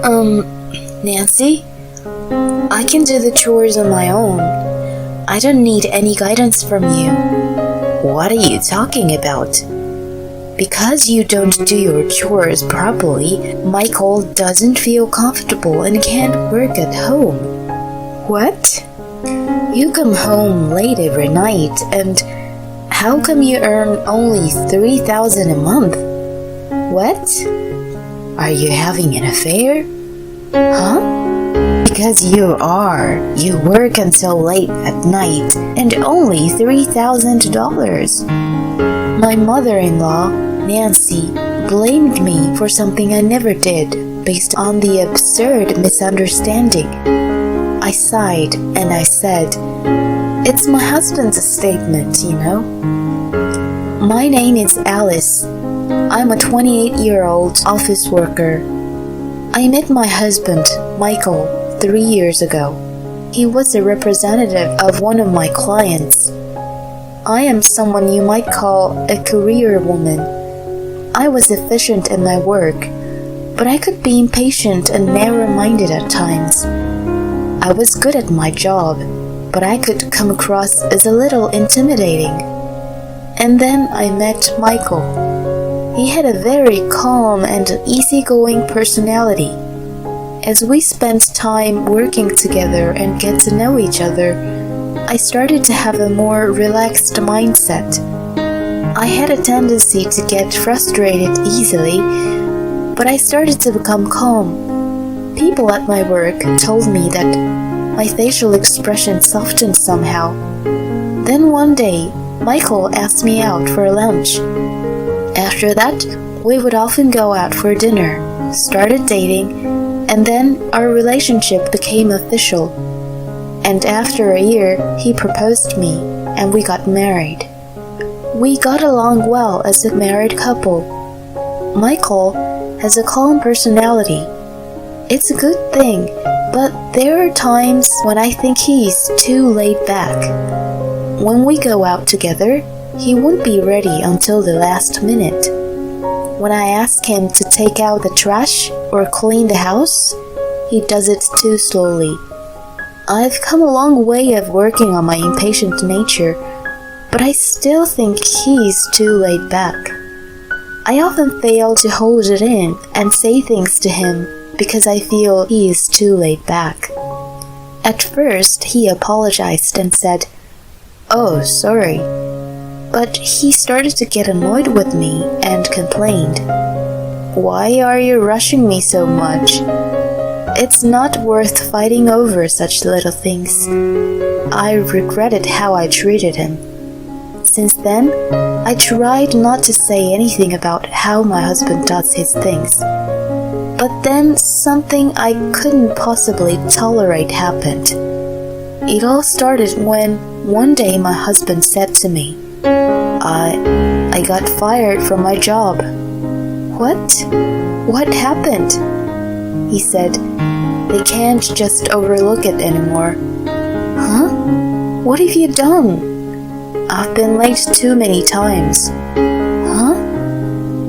Um, Nancy, I can do the chores on my own. I don't need any guidance from you. What are you talking about? Because you don't do your chores properly, Michael doesn't feel comfortable and can't work at home. What? You come home late every night, and how come you earn only $3,000 a month? What? Are you having an affair? Huh? Because you are. You work until late at night and only $3,000. My mother-in-law, Nancy, blamed me for something I never did based on the absurd misunderstanding. I sighed and I said, "It's my husband's statement, you know." My name is Alice. I'm a 28-year-old office worker. I met my husband, Michael, 3 years ago. He was a representative of one of my clients. I am someone you might call a career woman. I was efficient in my work, but I could be impatient and narrow-minded at times. I was good at my job, but I could come across as a little intimidating. And then I met Michael. He had a very calm and easygoing personality. As we spent time working together and get to know each other, I started to have a more relaxed mindset. I had a tendency to get frustrated easily, but I started to become calm. People at my work told me that my facial expression softened somehow. Then one day, Michael asked me out for lunch. After that, we would often go out for dinner, started dating, and then our relationship became official. And after a year, he proposed me, and we got married. We got along well as a married couple. Michael has a calm personality. It's a good thing, but there are times when I think he's too laid back. When we go out together, he won't be ready until the last minute. When I ask him to take out the trash or clean the house, he does it too slowly. I've come a long way of working on my impatient nature, but I still think he's too laid back. I often fail to hold it in and say things to him because I feel he is too laid back. At first, he apologized and said, "Oh, sorry." But he started to get annoyed with me and complained, "Why are you rushing me so much? It's not worth fighting over such little things." I regretted how I treated him. Since then, I tried not to say anything about how my husband does his things. But then something I couldn't possibly tolerate happened. It all started when one day my husband said to me, I got fired from my job." "What? What happened?" He said, "They can't just overlook it anymore." "Huh? What have you done?" "I've been late too many times." "Huh?"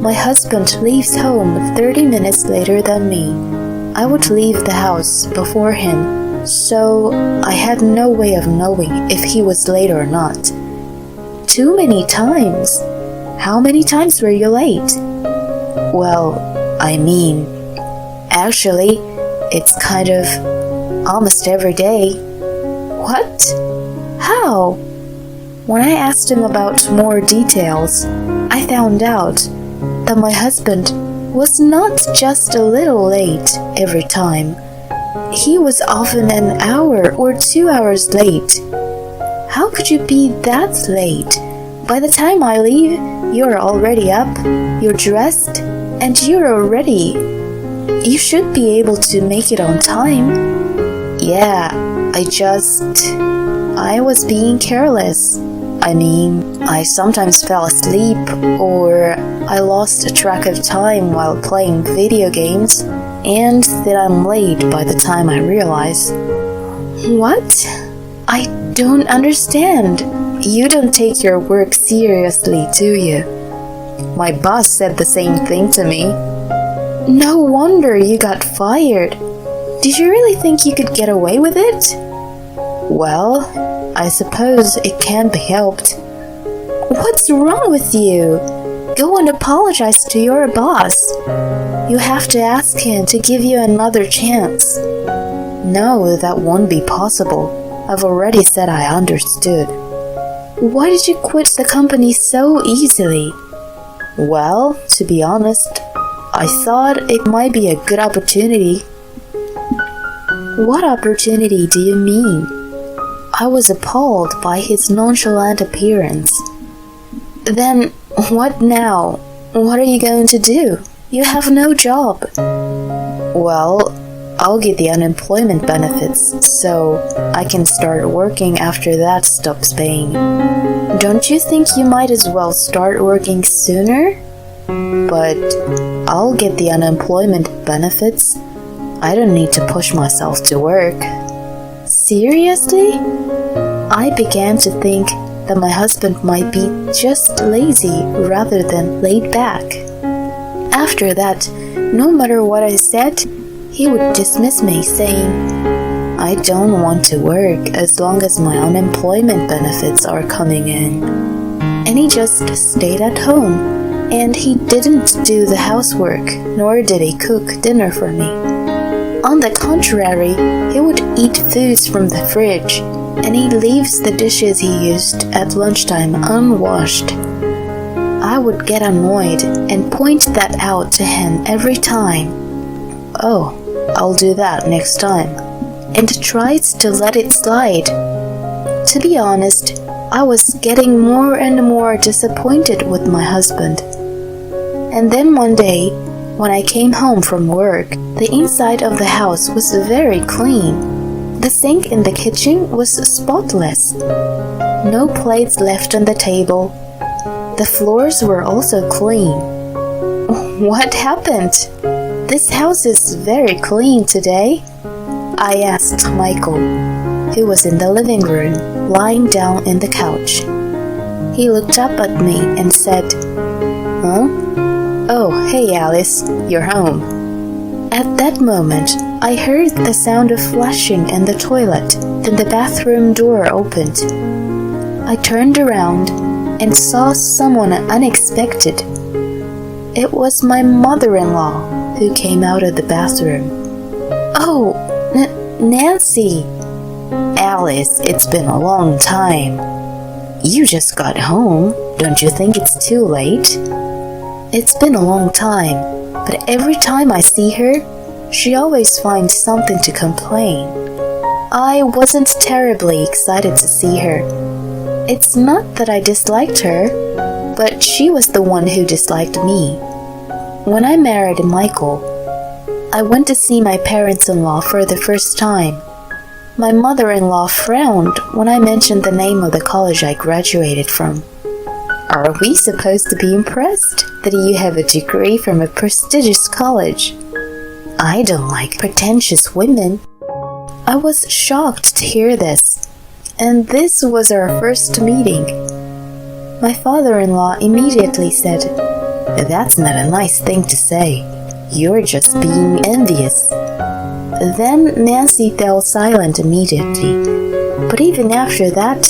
"My husband leaves home 30 minutes later than me. I would leave the house before him, so I had no way of knowing if he was late or not." "Too many times? How many times were you late?" "Well, actually, it's kind of almost every day." "What? How?" When I asked him about more details, I found out that my husband was not just a little late every time. He was often an hour or 2 hours late. "How could you be that late? By the time I leave, you're already up, you're dressed, and you're already. You should be able to make it on time." "Yeah, I was being careless. I sometimes fell asleep or I lost track of time while playing video games, and then I'm late by the time I realize." "What? I don't understand. You don't take your work seriously, do you?" My boss said the same thing to me. No wonder you got fired. Did you really think you could get away with it? Well, I suppose it can't be helped. What's wrong with you? Go and apologize to your boss. You have to ask him to give you another chance. No, that won't be possible. I've already said I understood. Why did you quit the company so easily? Well, to be honest, I thought it might be a good opportunity. What opportunity do you mean? I was appalled by his nonchalant appearance. Then, what now? What are you going to do? You have no job. Well, I'll get the unemployment benefits, so I can start working after that stops paying. Don't you think you might as well start working sooner? But I'll get the unemployment benefits. I don't need to push myself to work. Seriously? I began to think that my husband might be just lazy rather than laid back. After that, no matter what I said, he would dismiss me, saying, I don't want to work as long as my unemployment benefits are coming in. And he just stayed at home, and he didn't do the housework, nor did he cook dinner for me. On the contrary, he would eat foods from the fridge, and he leaves the dishes he used at lunchtime unwashed. I would get annoyed and point that out to him every time. Oh, I'll do that next time. And tries to let it slide. To be honest, I was getting more and more disappointed with my husband. And then one day, when I came home from work, the inside of the house was very clean. The sink in the kitchen was spotless. No plates left on the table. The floors were also clean. What happened? This house is very clean today, I asked Michael, who was in the living room, lying down in the couch. He looked up at me and said, Huh? Oh, hey Alice, you're home. At that moment, I heard the sound of flushing in the toilet, then the bathroom door opened. I turned around and saw someone unexpected. It was my mother-in-law who came out of the bathroom. Oh, Nancy! Alice, it's been a long time. You just got home. Don't you think it's too late? It's been a long time, but every time I see her, she always finds something to complain. I wasn't terribly excited to see her. It's not that I disliked her, but she was the one who disliked me. When I married Michael, I went to see my parents-in-law for the first time. My mother-in-law frowned when I mentioned the name of the college I graduated from. Are we supposed to be impressed that you have a degree from a prestigious college? I don't like pretentious women. I was shocked to hear this, and this was our first meeting. My father-in-law immediately said, That's not a nice thing to say. You're just being envious. Then Nancy fell silent immediately, but even after that,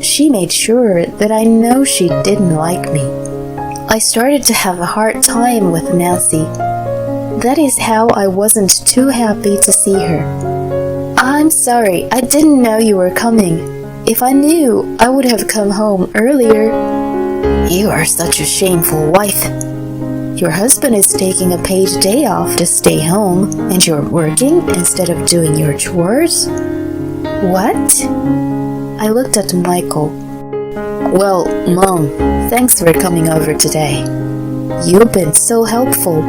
she made sure that I know she didn't like me. I started to have a hard time with Nancy. That is how I wasn't too happy to see her. I'm sorry, I didn't know you were coming. If I knew, I would have come home earlier. You are such a shameful wife. Your husband is taking a paid day off to stay home, and you're working instead of doing your chores? What? I looked at Michael. Well, Mom, thanks for coming over today. You've been so helpful.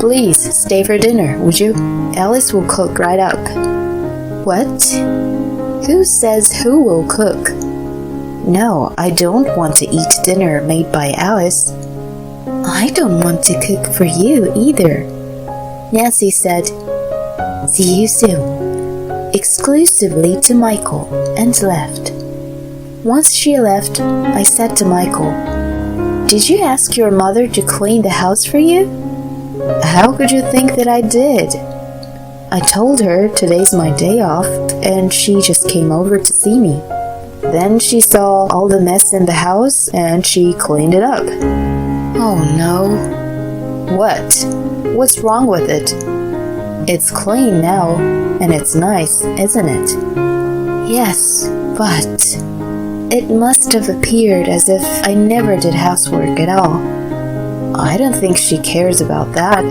Please stay for dinner, would you? Alice will cook right up. What? Who says who will cook? No, I don't want to eat dinner made by Alice. I don't want to cook for you either, Nancy said. See you soon, exclusively to Michael, and left. Once she left, I said to Michael, Did you ask your mother to clean the house for you? How could you think that I did? I told her today's my day off and she just came over to see me. Then she saw all the mess in the house and she cleaned it up. Oh no. What? What's wrong with it? It's clean now and it's nice, isn't it? Yes, but it must have appeared as if I never did housework at all. I don't think she cares about that.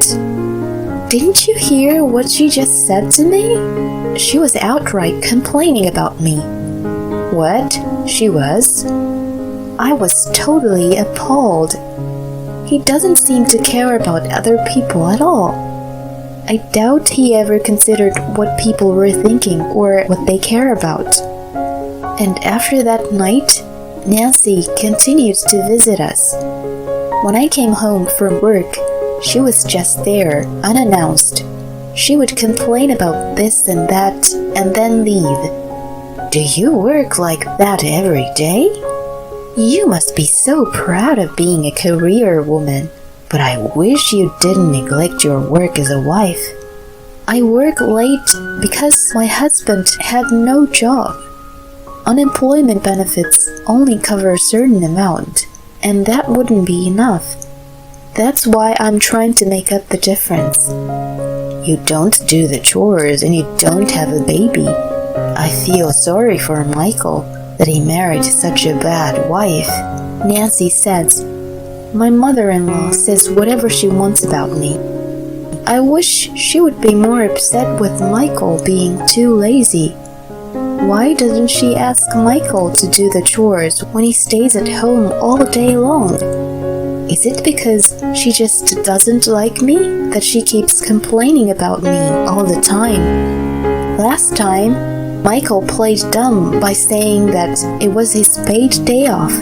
Didn't you hear what she just said to me? She was outright complaining about me. What? She was? I was totally appalled. He doesn't seem to care about other people at all. I doubt he ever considered what people were thinking or what they care about. And after that night, Nancy continued to visit us. When I came home from work, she was just there, unannounced. She would complain about this and that, and then leave. Do you work like that every day? You must be so proud of being a career woman. But I wish you didn't neglect your work as a wife. I work late because my husband had no job. Unemployment benefits only cover a certain amount, and that wouldn't be enough. That's why I'm trying to make up the difference. You don't do the chores and you don't have a baby. I feel sorry for Michael that he married such a bad wife. Nancy says, my mother-in-law says whatever she wants about me. I wish she would be more upset with Michael being too lazy. Why doesn't she ask Michael to do the chores when he stays at home all day long? Is it because she just doesn't like me that she keeps complaining about me all the time? Last time, Michael played dumb by saying that it was his paid day off.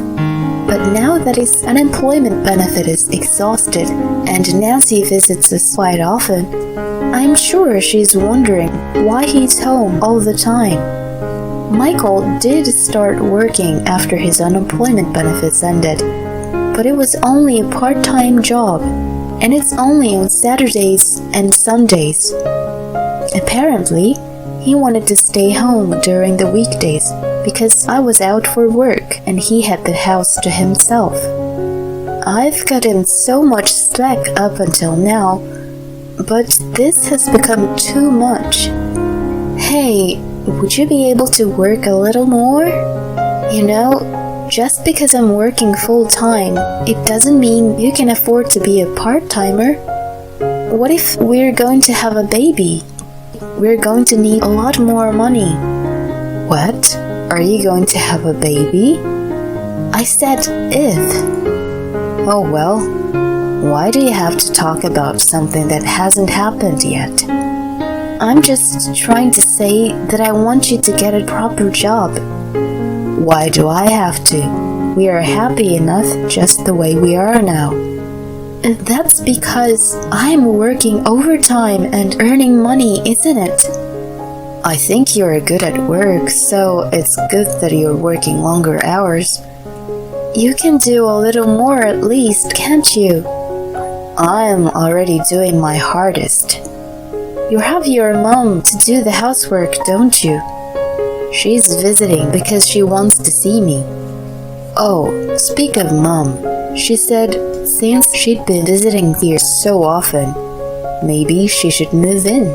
But now that his unemployment benefit is exhausted and Nancy visits us quite often, I'm sure she's wondering why he's home all the time. Michael did start working after his unemployment benefits ended, but it was only a part-time job, and it's only on Saturdays and Sundays. Apparently, he wanted to stay home during the weekdays because I was out for work and he had the house to himself. I've got him so much slack up until now, but this has become too much. Hey, would you be able to work a little more? You know, just because I'm working full-time, it doesn't mean you can afford to be a part-timer. What if we're going to have a baby? We're going to need a lot more money. What? Are you going to have a baby? I said if. Oh well, why do you have to talk about something that hasn't happened yet? I'm just trying to say that I want you to get a proper job. Why do I have to? We are happy enough just the way we are now. That's because I'm working overtime and earning money, isn't it? I think you're good at work, so it's good that you're working longer hours. You can do a little more at least, can't you? I'm already doing my hardest. You have your mom to do the housework, don't you? She's visiting because she wants to see me. Oh, speak of Mom, she said since she'd been visiting here so often, maybe she should move in.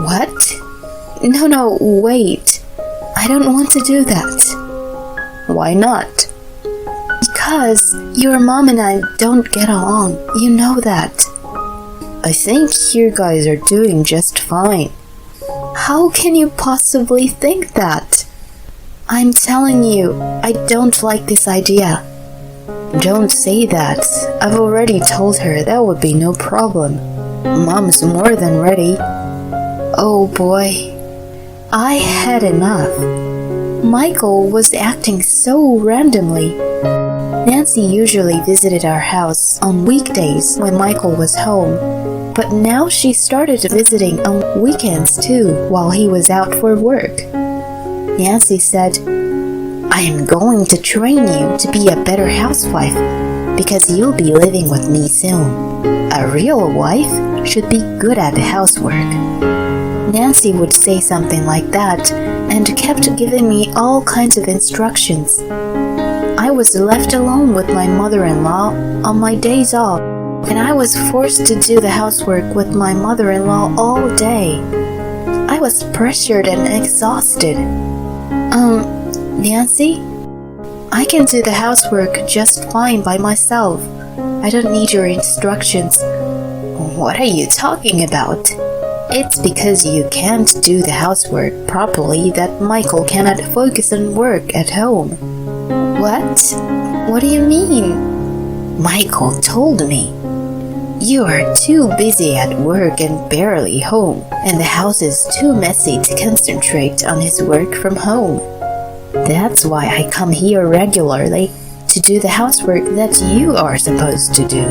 What? No, wait. I don't want to do that. Why not? Because your mom and I don't get along. You know that. I think you guys are doing just fine. How can you possibly think that? I'm telling you, I don't like this idea. Don't say that. I've already told her that would be no problem. Mom's more than ready. Oh boy. I had enough. Michael was acting so randomly. Nancy usually visited our house on weekdays when Michael was home, but now she started visiting on weekends too while he was out for work. Nancy said, I am going to train you to be a better housewife. because you'll be living with me soon. A real wife should be good at housework." Nancy would say something like that and kept giving me all kinds of instructions. I was left alone with my mother-in-law on my days off, and I was forced to do the housework with my mother-in-law all day. I was pressured and exhausted. Nancy? I can do the housework just fine by myself. I don't need your instructions. What are you talking about? It's because you can't do the housework properly that Michael cannot focus on work at home. What? What do you mean? Michael told me. You are too busy at work and barely home, and the house is too messy to concentrate on his work from home. That's why I come here regularly to do the housework that you are supposed to do.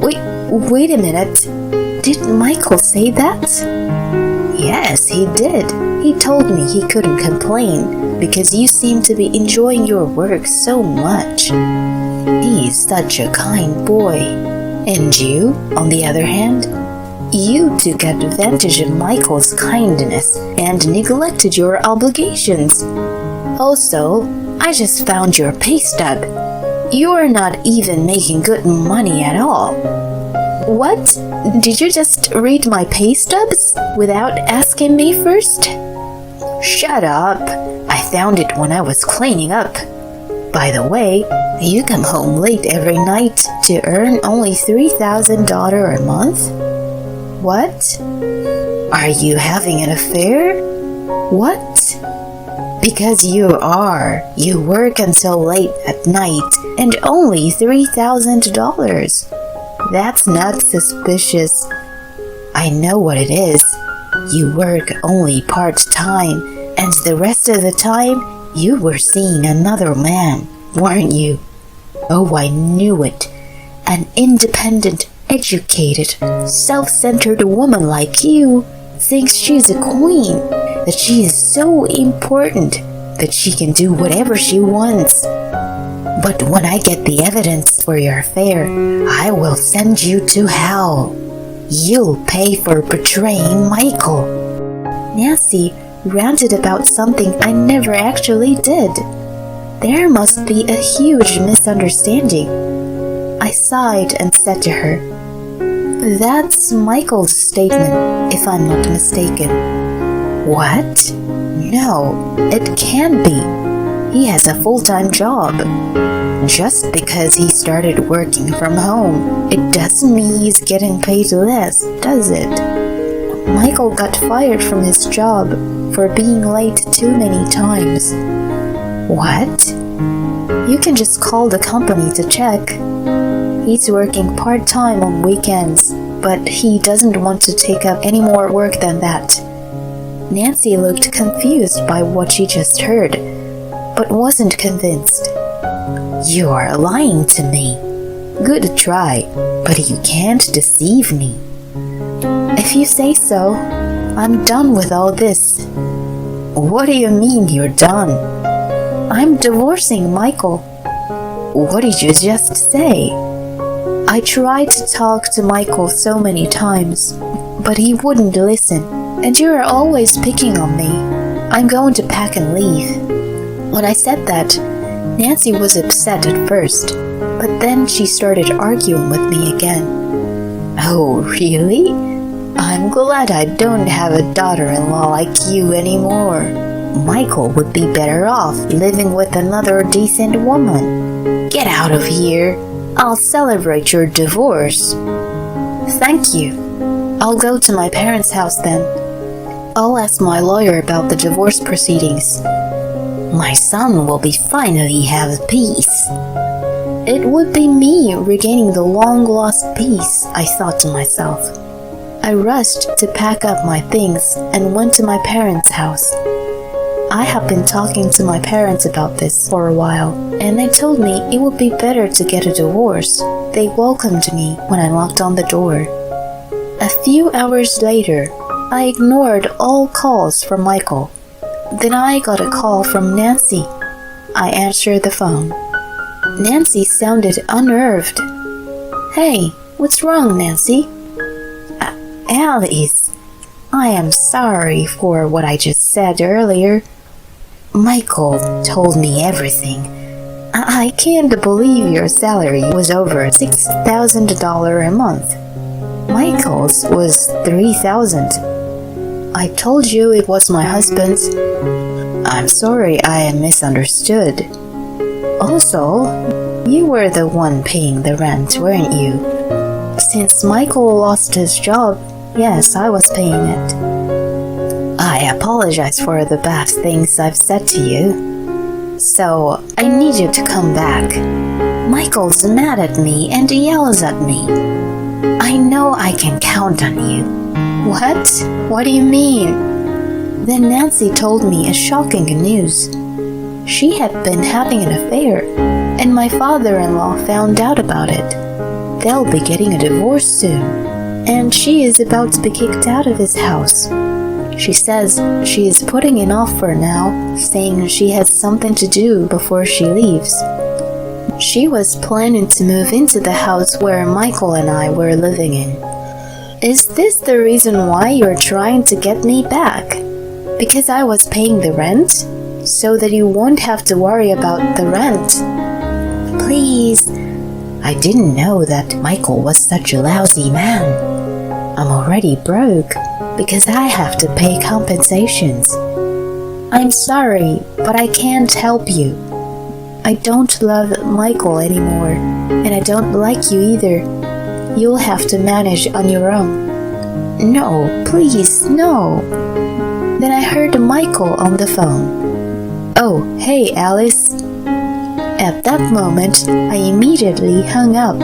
Wait a minute. Did Michael say that? Yes, he did. He told me he couldn't complain because you seem to be enjoying your work so much. He's such a kind boy. And you, on the other hand, you took advantage of Michael's kindness and neglected your obligations. Also, I just found your pay stub. You're not even making good money at all. What? Did you just read my pay stubs without asking me first? Shut up. I found it when I was cleaning up. By the way, you come home late every night to earn only $3,000 a month? What? Are you having an affair? What? Because you are. You work until late at night and only $3,000. That's not suspicious. I know what it is. You work only part-time, and the rest of the time, you were seeing another man, weren't you? Oh, I knew it. An independent, educated, self-centered woman like you thinks she's a queen, that she is so important that she can do whatever she wants. But when I get the evidence for your affair, I will send you to hell. You'll pay for betraying Michael. Nancy ranted about something I never actually did. There must be a huge misunderstanding. I sighed and said to her, "That's Michael's statement, if I'm not mistaken." What? No, it can't be. He has a full-time job. Just because he started working from home, it doesn't mean he's getting paid less, does it? Michael got fired from his job for being late too many times. What? You can just call the company to check. He's working part-time on weekends, but he doesn't want to take up any more work than that. Nancy looked confused by what she just heard, but wasn't convinced. You are lying to me. Good try, but you can't deceive me. If you say so, I'm done with all this. What do you mean you're done? I'm divorcing Michael. What did you just say? I tried to talk to Michael so many times, but he wouldn't listen, and you are always picking on me. I'm going to pack and leave. When I said that, Nancy was upset at first, but then she started arguing with me again. Oh, really? I'm glad I don't have a daughter-in-law like you anymore. Michael would be better off living with another decent woman. Get out of here. I'll celebrate your divorce. Thank you. I'll go to my parents' house then. I'll ask my lawyer about the divorce proceedings. My son will finally have peace. It would be me regaining the long-lost peace, I thought to myself. I rushed to pack up my things and went to my parents' house. I have been talking to my parents about this for a while, and they told me it would be better to get a divorce. They welcomed me when I knocked on the door. A few hours later, I ignored all calls from Michael. Then I got a call from Nancy. I answered the phone. Nancy sounded unnerved. Hey, what's wrong, Nancy? Alice, I am sorry for what I just said earlier. Michael told me everything. I can't believe your salary was over $6,000 a month. Michael's was $3,000. I told you it was my husband's. I'm sorry I misunderstood. Also, you were the one paying the rent, weren't you? Since Michael lost his job, yes, I was paying it. I apologize for the bad things I've said to you. So, I need you to come back. Michael's mad at me and yells at me. I know I can count on you. What? What do you mean? Then Nancy told me a shocking news. She had been having an affair, and my father-in-law found out about it. They'll be getting a divorce soon, and she is about to be kicked out of his house. She says she is putting it off for now, saying she has something to do before she leaves. She was planning to move into the house where Michael and I were living in. Is this the reason why you're trying to get me back? Because I was paying the rent? So that you won't have to worry about the rent. Please, I didn't know that Michael was such a lousy man. I'm already broke because I have to pay compensations. I'm sorry, but I can't help you. I don't love Michael anymore, and I don't like you either. You'll have to manage on your own. No, please, no. Then I heard Michael on the phone. Oh, hey, Alice. At that moment, I immediately hung up.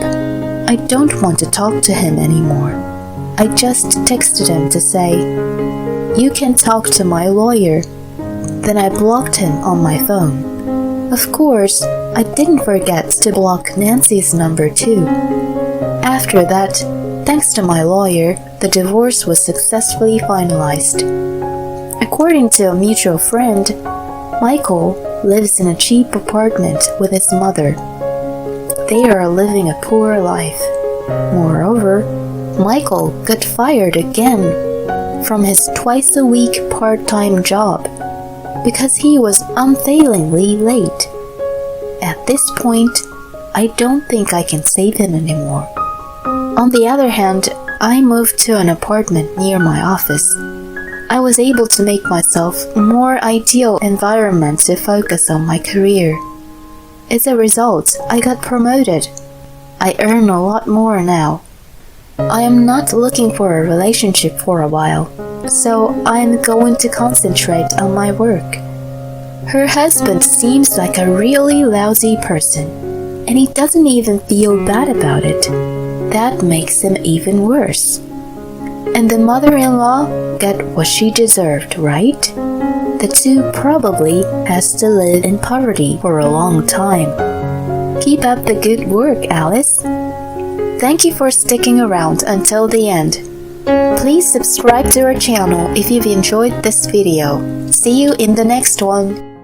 I don't want to talk to him anymore. I just texted him to say, "You can talk to my lawyer." Then I blocked him on my phone. Of course, I didn't forget to block Nancy's number too. After that, thanks to my lawyer, the divorce was successfully finalized. According to a mutual friend, Michael lives in a cheap apartment with his mother. They are living a poor life. Moreover, Michael got fired again from his twice-a-week part-time job because he was unfailingly late. At this point, I don't think I can save him anymore. On the other hand, I moved to an apartment near my office. I was able to make myself a more ideal environment to focus on my career. As a result, I got promoted. I earn a lot more now. I am not looking for a relationship for a while, so I am going to concentrate on my work. Her husband seems like a really lousy person, and he doesn't even feel bad about it. That makes him even worse. And the mother-in-law got what she deserved, right? The two probably has to live in poverty for a long time. Keep up the good work, Alice. Thank you for sticking around until the end. Please subscribe to our channel if you've enjoyed this video. See you in the next one.